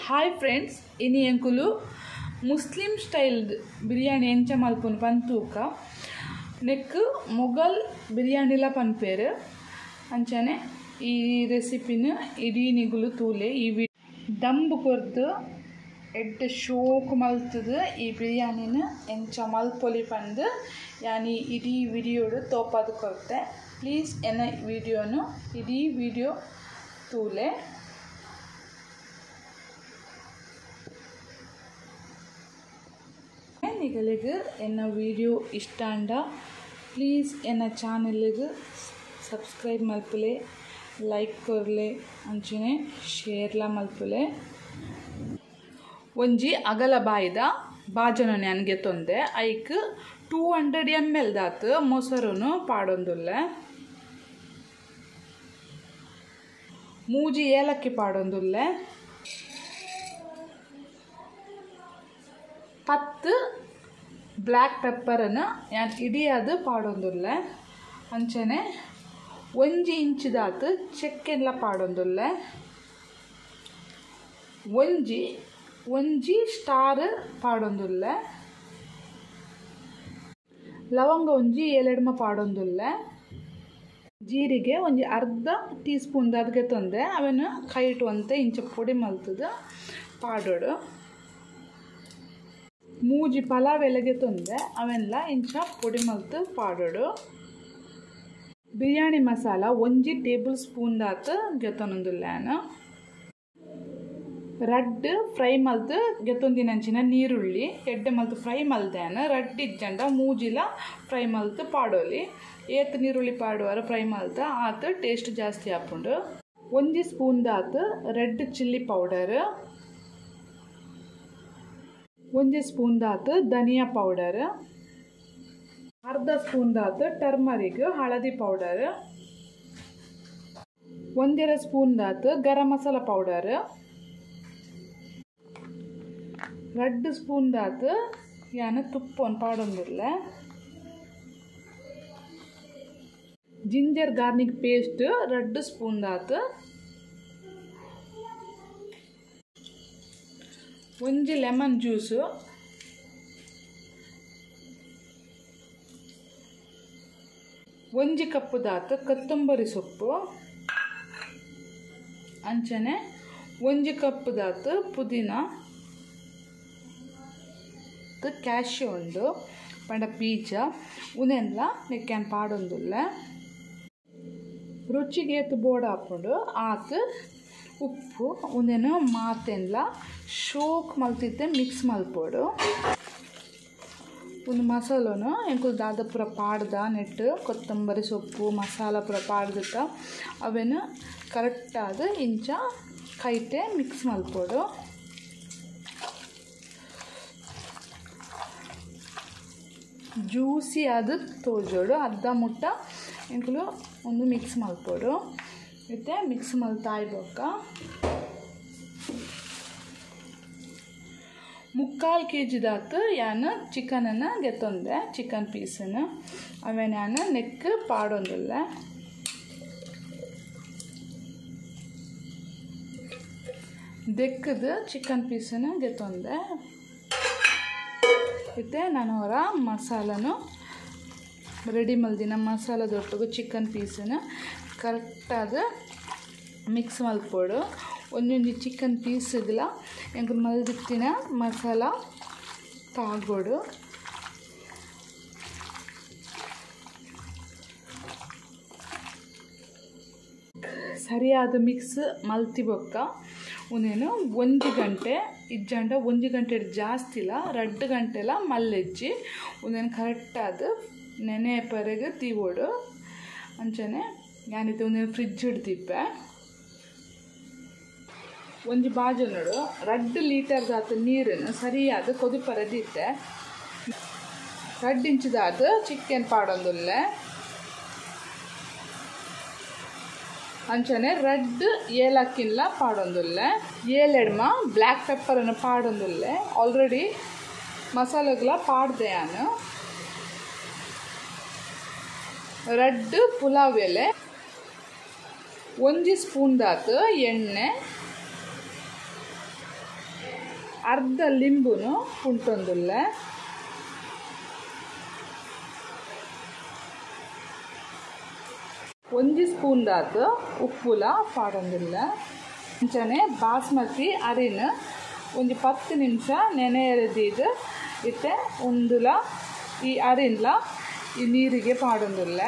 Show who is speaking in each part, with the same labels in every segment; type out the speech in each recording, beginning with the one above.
Speaker 1: hi friends इनी अंकुलु मुस्लिम style biryani ಎಂಚ ಮಲ್ಪುನು ಪಂತೂಕ neck Mughal ಬಿರಿಯಾನಿಲ ಪನ್ಪೇರು ಅಂಚನೆ ಈ ರೆಸಿಪಿನ ಇಡೀ ನಿಗುಲು ತೂಲೆ ಈ ದಂಬು ಕೊರ್ದು ಎಡ್ಡೆ ಶೋಕು ಮಲ್ತದು ಈ ಬಿರಿಯಾನಿನ ಎಂಚ ಮಲ್ಪೊಲಿ ಪಂದು ಯಾನಿ ಇಡೀ ವಿಡಿಯೋಡು ತೋಪಾದು ಕೊರ್ತೆ ಪ್ಲೀಸ್ ಎನ್ನ ವಿಡಿಯೋನು ಇಡೀ ವಿಡಿಯೋ ತೂಲೆ ನಿಗಳಿಗೆ ಎನ್ನ ವಿಡಿಯೋ ಇಷ್ಟ ಅಂಡ ಪ್ಲೀಸ್ ಎನ್ನ ಚಾನೆಲ್ಗೆ ಸಬ್ಸ್ಕ್ರೈಬ್ ಮಲ್ಪಲೆ ಲೈಕ್ ಕೊರ್ಲೆ ಅಂಚನೆ ಶೇರ್ಲ ಮಲ್ಪಲೆ ಒಂಜಿ ಅಗಲ ಬಾಯಿದ ಬಾಜನನೆ ನನಗೆ ತೊಂದೆ ಐಕ್ 200 ml ದಾತು ಮೊಸರುನು ಪಾಡೊಂದುಲ್ಲೆ ಮೂಜಿ ಏಲಕ್ಕಿ ಪಾಡೊಂದುಲ್ಲೆ 10 ಬ್ಲ್ಯಾಕ್ ಪೆಪ್ಪರನ್ನು ಯಾನ್ ಇಡಿಯಾದು ಪಾಡೊಂದುಲ್ಲೆ ಅಂಚನೆ 1 ಇಂಚ್ ದಾತು ಚೆಕ್ಕೆಲ್ಲ ಪಾಡೊಂದುಲ್ಲೆ ಒಂಜಿ ಸ್ಟಾರ್ ಪಾಡೊಂದುಲ್ಲೆ ಲವಂಗ ಒಂಜಿ 7 ಪಾಡೊಂದುಲ್ಲೆ ಜೀರಿಗೆ ಒಂಜಿ ಅರ್ಧ ಟೀ ಸ್ಪೂನ್ ದಾದ್ಗೆ ತೊಂದೆ ಅವನು ಕೈಟು ಅಂತ ಇಂಚ ಪುಡಿ ಮಲ್ತದ ಪಾಡೋಡು ಮೂಜಿ ಪಲಾವ್ ಎಲೆಗೆ ತೊಂದೆ ಅವೆಲ್ಲ ಇಂಚ ಪುಡಿ ಮಲ್ತು ಪಾಡೋಡು ಬಿರಿಯಾನಿ ಮಸಾಲ 1 ಟೇಬಲ್ ಸ್ಪೂನ್ ದಾತು ಗೆತ್ತೊಂದುಲ್ಲೇನು ರಡ್ಡ್ ಫ್ರೈ ಮಲ್ತು ಗೆತ್ತೊಂದಿನಂಚಿನ ನೀರುಳ್ಳಿ ಎಡ್ಡೆ ಮಲ್ತು ಫ್ರೈ ಮಲ್ದೇನು ರಡ್ಡ್ ಇಜ್ಜಂಡ ಮೂಜಿಲ ಫ್ರೈ ಮಲ್ತು ಪಾಡೋಲಿ ಏತ್ ನೀರುಳ್ಳಿ ಪಾಡುವಾರ ಫ್ರೈ ಮಲ್ತು ಆತು ಟೇಸ್ಟ್ ಜಾಸ್ತಿ ಆಪುಂಡು 1 ಸ್ಪೂನ್ ದಾತು ರೆಡ್ ಚಿಲ್ಲಿ ಪೌಡರ್ 1 ಸ್ಪೂನ್ ದಾತು ಧನಿಯಾ ಪೌಡರ್ ಅರ್ಧ ಸ್ಪೂನ್ ದಾತು ಟರ್ಮರಿಕ್ ಹಳದಿ ಪೌಡರ್ 1 ಸ್ಪೂನ್ ದಾತು ಗರಂ ಮಸಾಲ ಪೌಡರ್ 2 ಸ್ಪೂನ್ ದಾತು ಯಾನು ತುಪ್ಪ ಪಾಡೊಂದಿಲ್ಲ ಜಿಂಜರ್ ಗಾರ್ಲಿಕ್ ಪೇಸ್ಟ್ 2 ಸ್ಪೂನ್ ದಾತು 1 ಲೆಮನ್ ಜ್ಯೂಸು 1 ಕಪ್ಪು ದಾತು ಕೊತ್ತಂಬರಿ ಸೊಪ್ಪು ಅಂಚನೆ 1 ಕಪ್ಪು ದಾತು ಪುದೀನ ಕ್ಯಾಶ್ಯೂ ಉಂಡು ಪಂಡ ಬೀಜ ಉನೆಲ್ಲ ನೆಕ್ಕಾನ್ ಪಾಡೊಂದುಲ್ಲ ರುಚಿಗೆ ಬೋರ್ಡ್ ಹಾಕೊಂಡು ಆತು ಉಪ್ಪು ಉಂದೇನು ಮಾತೆಲ್ಲ ಶೋಕ್ ಮಲ್ತಿದ್ದೆ ಮಿಕ್ಸ್ ಮಲ್ಪೋಡು ಒಂದು ಮಸಾಲನು ಎಂಕುಲು ದಾದ ಪೂರ ಪಾಡ್ದ ನೆಟ್ಟು ಕೊತ್ತಂಬರಿ ಸೊಪ್ಪು ಮಸಾಲ ಪೂರ ಪಾಡ್ದಿಟ್ಟ ಅವೇನು ಕರೆಕ್ಟಾದ ಇಂಚ ಕೈಟೆ ಮಿಕ್ಸ್ ಮಲ್ಪೋಡು ಜ್ಯೂಸಿ ಅದು ತೋಜೋಡು ಅರ್ಧ ಮುಟ್ಟ ಎಂಕುಲು ಒಂದು ಮಿಕ್ಸ್ ಮಲ್ಪೋಡು ಮತ್ತೆ ಮಿಕ್ಸ್ ಮಲ್ತಾ ಇರ್ಬೇಕ 3/4 kg ದಾತು ಯಾನು ಚಿಕನನ್ನು ಗೆತ್ತೊಂದೆ ಚಿಕನ್ ಪೀಸನ್ನು ಅವೇನು ಯಾನು ನೆಕ್ ಪಾಡೊಂದಿಲ್ಲ ದೆಕ್ಕದು ಚಿಕನ್ ಪೀಸನ್ನು ಗೆತ್ತೊಂದೆ ಮತ್ತೆ ನಾನು ಅವರ ಮಸಾಲನು ರೆಡಿ ಮಲ್ದಿನ ಮಸಾಲದೊಟ್ಟಿಗೆ ಚಿಕನ್ ಪೀಸನ್ನು ಕರೆಕ್ಟಾದ ಮಿಕ್ಸ್ ಮಲ್ಪೋಡು ಒಂದೊಂದು ಚಿಕನ್ ಪೀಸ್ಗಳ ಎಂಕ್ ಮಲ್ದಿತ್ತಿನ ಮಸಾಲ ತಾಗೋಡು ಸರಿಯಾದ ಮಿಕ್ಸ್ ಮಲ್ತಿ ಬೊಕ್ಕ ಉನೇನು 1 ಗಂಟೆ ಇಜ್ಜಂಡ 1 ಗಂಟೆ ಜಾಸ್ತಿಲ 2 ಗಂಟೆಲ ಮಲ್ಲೆಜ್ಜಿ ಉನೇನು ಕರೆಕ್ಟಾದ ನೆನೆ ಪರೆಗೆ ತೀವೋಡು ಅಂಚನೆ ಯಾನಿತ್ತು ಉನೇನು ಫ್ರಿಜ್ ಇಡ್ತಿಪ್ಪೆ ಒಂಜಿ ಬಾಜನೋಡು 2 ಲೀಟರ್ ದಾತು ನೀರನ್ನು ಸರಿಯಾದ ಕೊದಿಪರದಿತ್ತೆ 2 ಇಂಚ್ ದಾತು ಚಿಕನ್ ಪಾಡೊಂದುಲ್ಲೆ ಅಂಚನೆ ರೆಡ್ ಏಲಕ್ಕಿಲ್ಲ ಪಾಡೊಂದುಲ್ಲೆ 7 ಬ್ಲ್ಯಾಕ್ ಪೆಪ್ಪರನ್ನು ಪಾಡೊಂದುಲ್ಲೆ ಆಲ್ರೆಡಿ ಮಸಾಲೆಗಳ ಪಾಡ್ದೆ ನಾನು ರೆಡ್ ಪುಲಾವ್ ಎಲೆ 1 ಸ್ಪೂನ್ ದಾತು ಎಣ್ಣೆ ಅರ್ಧ ಲಿಂಬುನು ಪುಂಟೊಂದುಲ್ಲ ಒಂಜಿ ಸ್ಪೂನ್ ದಾತು ಉಪ್ಪುಲ ಪಾಡೊಂದಿಲ್ಲ ಅಂಚನೆ ಬಾಸ್ಮತಿ ಅರಿನ ಒಂಜಿ 10 ನಿಮಿಷ ನೆನೆ ಎರೆದಿದ್ದು ಇತ್ತೆ ಉಂದುಲ ಈ ಅರಿನ್ಲ ಈ ನೀರಿಗೆ ಪಾಡೊಂದಿಲ್ಲ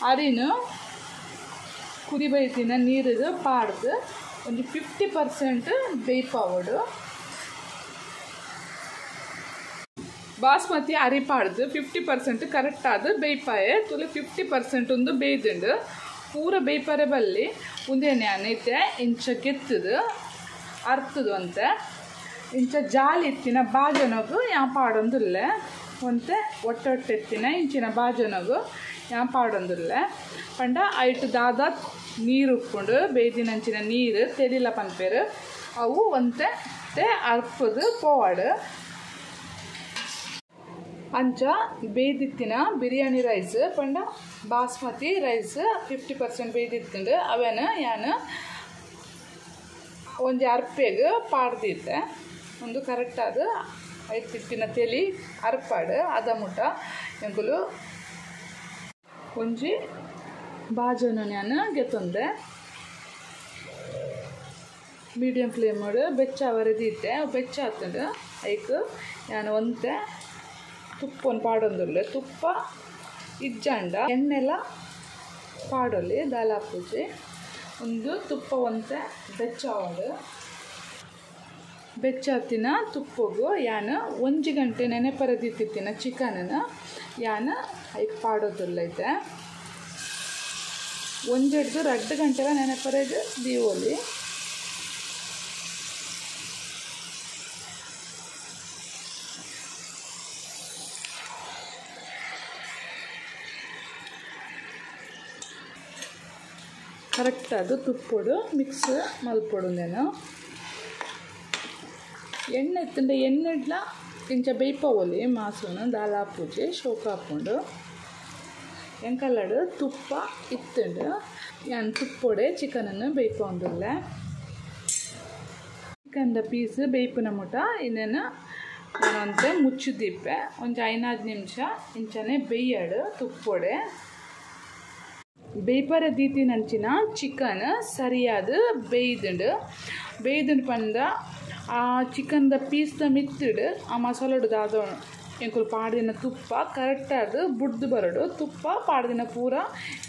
Speaker 1: ಅರಿನು ಕುದಿಬೈತಿನ ನೀರಿಗೆ ಪಾಡ್ದು ಒಂದು 50% ಬೇಯ್ಪಾವಡು ಬಾಸ್ಮತಿ ಅರಿ ಪಾಡ್ದು 50% ಕರೆಕ್ಟ್ ಆದ ಬೇಯ್ಪಾಯೆ ತುಲೆ 50% ಒಂದು ಬೇಯ್ದುಂಡು ಪೂರ ಬೇಯ್ಪರೆ ಬಲ್ಲಿ ಉಂದೇನೆ ಅನ್ನೈತೆ ಇಂಚ ಗೆತ್ತದು ಅರ್ತದು ಅಂತೆ ಇಂಚ ಜಾಲಿ ಎತ್ತಿನ ಬಾಜನಗು ಯಾ ಪಾಡೊಂದಿಲ್ಲ ಒಂತೆ ಒಟ್ಟೊಟ್ಟೆತ್ತಿನ ಇಂಚಿನ ಬಾಜನಗು ಯಾ ಪಾಡೊಂದಿಲ್ಲ ಪಂಡ ಐಟು ದಾದ ನೀರು ಉಕ್ಕೊಂಡು ಬೇಯ್ದಿನಂಚಿನ ನೀರು ತೆಲಿಲ ಪನ್ಪೇರು ಅವು ಒಂತೆ ಅರ್ಪದು ಪೋವಾಡು ಅಂಚ ಬೇಯ್ದಿತ್ತಿನ ಬಿರಿಯಾನಿ ರೈಸ್ ಪಂಡ ಬಾಸ್ಮತಿ ರೈಸ್ 50% ಬೇಯ್ದಿತ್ತುಂಡು ಅವೇನು ಯಾನು ಒಂಜಿ ಅರ್ಪೆಗ್ ಪಾಡ್ದಿತ್ತೆ ಒಂದು ಕರೆಕ್ಟ್ ಆದ ಐತಿತ್ತಿನ ತೆಲಿ ಅರ್ಪಾಡು ಅದ ಮುಟ ಎಂಕುಲು ಒಂಜಿ ಬಾಜನು ನಾನು ಗೆತ್ತೊಂದೆ ಮೀಡಿಯಂ ಫ್ಲೇಮಡು ಬೆಚ್ಚ ಅವರದಿತ್ತೆ ಬೆಚ್ಚ ಹತ್ತುಂಡು ಐಕ್ ನಾನು ಒಂತೆ ತುಪ್ಪವನ್ನು ಪಾಡೊಂದುಲ್ಲ ತುಪ್ಪ ಇಜ್ಜಂಡ ಎಣ್ಣೆಲ್ಲ ಪಾಡೊಲಿ ದಾಲಾಪೂಜಿ ಒಂದು ತುಪ್ಪ ಒಂತೆ ಬೆಚ್ಚಾವಡು ಬೆಚ್ಚತ್ತಿನ ತುಪ್ಪಗೂ ಯಾನು 1 ಗಂಟೆ ನೆನೆಪರದಿತ್ತಿನ ಚಿಕನನ್ನು ಯಾನು ಐಕ್ ಪಾಡೋದಿಲ್ಲ ಐತೆ 1-2 ಗಂಟೆಲ ನೆನೆಪರೆದು ದೀವೋಲಿ ಕರೆಕ್ಟ್ ಅದು ತುಪ್ಪಡು ಮಿಕ್ಸ್ ಮಲ್ಪೊಡು ನಾನು ಎಣ್ಣೆ ಎತ್ತಂಡೆ ಎಣ್ಣೆಡ್ಲ ಇಂಚ ಬೇಯ್ಪವೊಲಿ ಮಾಸುನು ದಾಲಾಪೂಜಿ ಶೋಕ ಹಾಕ್ಕೊಂಡು ಎಂಕಲ್ಲಡು ತುಪ್ಪ ಇತ್ತುಂಡು ಯಾನು ತುಪ್ಪೊಡೆ ಚಿಕನನ್ನು ಬೇಯ್ಪೊಂದಿಲ್ಲ ಚಿಕನ್ದ ಪೀಸ್ ಬೇಯ್ಪುನ ಮುಟ ಇನ್ನೇನು ನಾನಂತೆ ಮುಚ್ಚಿದಿಪ್ಪೆ ಒಂದು 5-6 ನಿಮಿಷ ಇಂಚನೆ ಬೇಯ್ಯಡು ತುಪ್ಪೊಡೆ ಬೇಯ್ಪರ ದೀತಿನಂಚಿನ ಚಿಕನ್ ಸರಿಯಾದ ಬೇಯ್ದುಂಡು ಪಂಡ ಆ ಚಿಕನ್ದ ಪೀಸ್ದ ಮಿತ್ತಿಡು ಆ ಮಸಾಲಡು ದಾದ ಎಂಕುಲು ಪಾಡಿನ ತುಪ್ಪ ಕರೆಕ್ಟಾದ ಬುಡ್ದು ಬರೋಡು ತುಪ್ಪ ಪಾಡ್ದಿನ ಪೂರ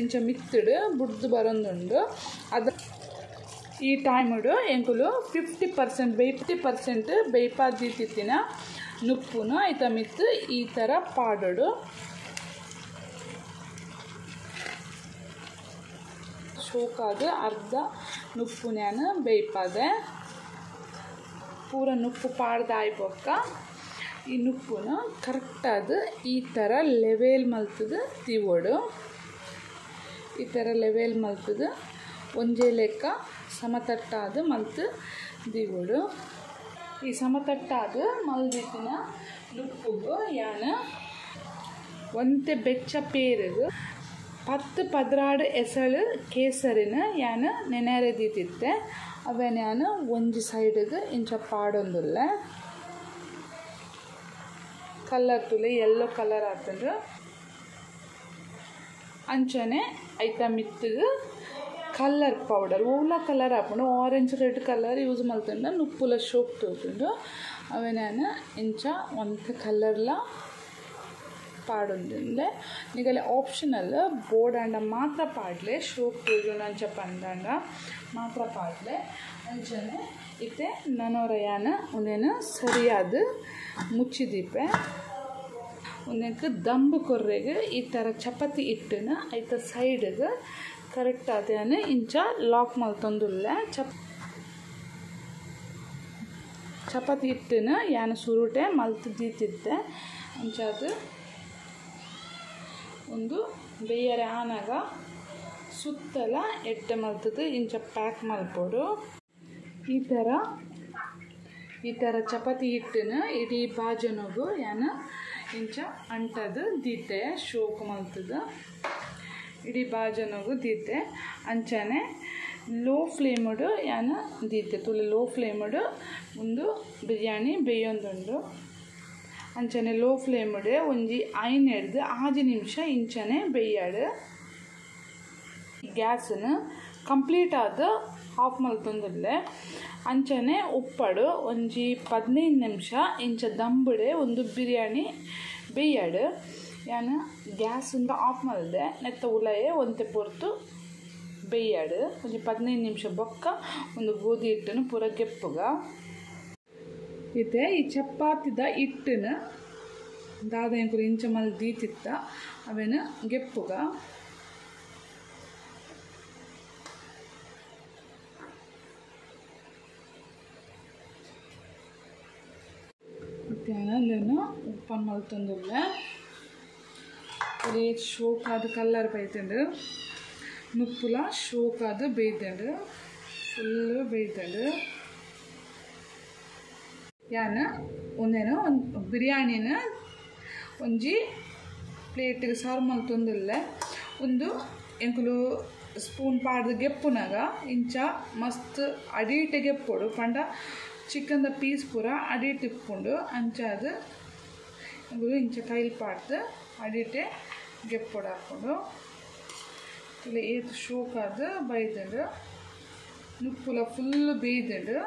Speaker 1: ಇಂಚ ಮಿತ್ತಿಡು ಬುಡ್ದು ಬರೋದುಂಡು ಅದು ಈ ಟೈಮಡು ಎಂಕುಲು 50% ಬೇಯ್ಪಾದೀತಿತ್ತಿನ ನುಪ್ಪುನು ಐತ ಮಿತ್ತು ಈ ಥರ ಪಾಡೋಡು ಶೋಕಾದ ಅರ್ಧ ನುಪ್ಪು ನಾನು ಬೇಯ್ಪದೆ ಪೂರ ನುಪ್ಪು ಪಾಡ್ದು ಆಯ್ಪೊಕ್ಕ ಈ ನುಪ್ಪುನು ಕರೆಕ್ಟಾದ ಈ ಥರ ಲೆವೆಲ್ ಮಲ್ತದು ತಿವೋಡು ಈ ಥರ ಲೆವೆಲ್ ಮಲ್ತದು ಒಂಜೇ ಲೆಕ್ಕ ಸಮತಟ್ಟಾದ ಮಲ್ತು ದಿವೋಡು ಈ ಸಮತಟ್ಟಾದ ಮಲ್ದಿತ್ತಿನ ನುಪ್ಪುಗು ಯಾನು ಒಂತೆ ಬೆಚ್ಚ ಪೇರುಗು 10-16 ಎಸಳು ಕೇಸರಿನ ಯಾನು ನೆನೆರೆದಿತ್ತಿತ್ತೆ ಅವೇನು ಯಾನು ಒಂಜಿ ಸೈಡಿಗೆ ಇಂಚ ಪಾಡೊಂದುಲ್ಲ ಕಲರ್ ತುಲೆ ಯೆಲ್ಲೋ ಕಲರ್ ಆತಂದು ಅಂಚನೆ ಐತ ಮಿತ್ತಿಗೆ ಕಲರ್ ಪೌಡರ್ ಓಲ ಕಲರ್ ಹಾಕೊಂಡು ಆರೆಂಜ್ ರೆಡ್ ಕಲರ್ ಯೂಸ್ ಮಲ್ತಂಡ ನುಪ್ಪುಲ ಶೋಕ್ ತೋತುಂಡು ಅವೇನು ಇಂಚ ಒಂತೆ ಕಲರ್ಲ ಪಾಡೊಂದುಂಡೆ ನಿಗಲೆ ಆಪ್ಷನಲ್ ಬೋಡಾಂಡ ಮಾತ್ರ ಪಾಡ್ಲೆ ಶೋಕ್ ತೋಜುಂಡು ಅಂಚ ಪಂಡಾಂಡ ಮಾತ್ರ ಪಾಡ್ಲೆ ಅಂಚನೆ ಇತ್ತೆ ನನೋರಯಾನ ಒಂದೇನು ಸರಿಯಾದ ಮುಚ್ಚಿದೀಪೆ ಒಂದಕ್ಕೆ ದಂಬು ಕೊರ್ರೆಗೆ ಈ ಥರ ಚಪಾತಿ ಇಟ್ಟನ ಐತ ಸೈಡ್ಗೆ ಕರೆಕ್ಟ್ ಅದೇನು ಇಂಚ ಲಾಕ್ ಮಲ್ತೊಂದುಲ್ಲ ಚಪಾತಿ ಇಟ್ಟನ ಯಾನು ಸುರುಟೆ ಮಲ್ತು ದೀತಿದ್ದೆ ಅಂಚಾದ ಒಂದು ಬೇಯರೆ ಆನಾಗ ಸುತ್ತಲ ಎಟ್ಟೆ ಮಲ್ತದು ಇಂಚ ಪ್ಯಾಕ್ ಮಲ್ಪೋಡು ಈ ಥರ ಚಪಾತಿ ಹಿಟ್ಟನ ಇಡೀ ಬಾಜನಗು ಯಾನು ಇಂಚ ಅಂಟದು ದೀತೆ ಶೋಕ್ ಮಲ್ತದು ಇಡೀ ಬಾಜನಗು ದೀತೆ ಅಂಚನೆ ಲೋ ಫ್ಲೇಮಡ್ ಯಾನ ದೀತೆ ತುಳು ಲೋ ಫ್ಲೇಮಡ್ ಒಂದು ಬಿರಿಯಾನಿ ಬೇಯೊಂದುಂಡು ಅಂಚನೆ ಲೋ ಫ್ಲೇಮಡ್ ಒಂಜಿ ಐನ್ ಹಿಡ್ದು 5 ನಿಮಿಷ ಇಂಚನೆ ಬೇಯ್ಯಾಡು ಗ್ಯಾಸನ್ನು ಕಂಪ್ಲೀಟ್ ಆದ ಆಫ್ ಮಲ್ತೊಂದುಲ್ಲೆ ಅಂಚನೆ ಉಪ್ಪಡು ಒಂಜಿ 15 ನಿಮಿಷ ಇಂಚ ದಂಬುಡೆ ಒಂದು ಬಿರಿಯಾನಿ ಬೇಯ್ಯಾಡು ಯಾನು ಗ್ಯಾಸಿಂದ ಆಫ್ ಮಲ್ದೆ ನೆತ್ತ ಉಲಯೆ ಒಂತೆ ಪೊರ್ತು ಬೇಯ್ಯಾಡು ಒಂಜಿ 15 ನಿಮಿಷ ಬೊಕ್ಕ ಒಂದು ಗೋಧಿ ಹಿಟ್ಟನ್ನು ಪೂರ ಗೆಪ್ಪುಗ ಇತ್ತೆ ಈ ಚಪಾತಿದ ಹಿಟ್ಟನ್ನು ದಾದ ಎಂಕುಲು ಇಂಚ ಮಲ್ ದೀತಿತ್ತ ಅವೇನು ಗೆಪ್ಪುಗ ಅಲ್ಲೇನು ಉಪ್ಪನ್ನು ಮಲ್ತೊಂದುಲ್ಲೆ ಒಳ್ಳೆ ಶೋಕಾದ ಕಲ್ಲರ್ ಬೈತಂಡು ನುಪ್ಪುಲ ಶೋಕಾದ ಬೇಯ್ತಂಡು ಫುಲ್ಲು ಬೇಯ್ತಂಡು ಯಾನ ಒಂದೇನು ಒಂದು ಬಿರಿಯಾನಿನ ಒಂಜಿ ಪ್ಲೇಟಿಗೆ ಸರ್ವ್ ಮಲ್ತೊಂದುಲ್ಲೆ ಒಂದು ಎಂಕುಲು ಸ್ಪೂನ್ ಪಾಡ್ದು ಗೆಪ್ಪುನಾಗ ಇಂಚ ಮಸ್ತ್ ಅಡೀಟೆ ಗೆಪ್ಪೊಡು ಪಂಡ ಚಿಕನ್ದ ಪೀಸ್ ಪೂರ ಅಡಿಟ್ ಇಪ್ಪುಂಡು ಅಂಚಾದ ಇಂಚ ಕೈಲಿ ಪಾಡ್ದು ಅಡಿಟೆ ಗೆಪ್ಪೊಡು ಹಾಕ್ಕೊಂಡು ಇಲ್ಲ ಏತು ಶೋಕಾದ ಬೈದಂಡು ನುಪ್ಪುಲ ಫುಲ್ ಬೇಯ್ದಂಡು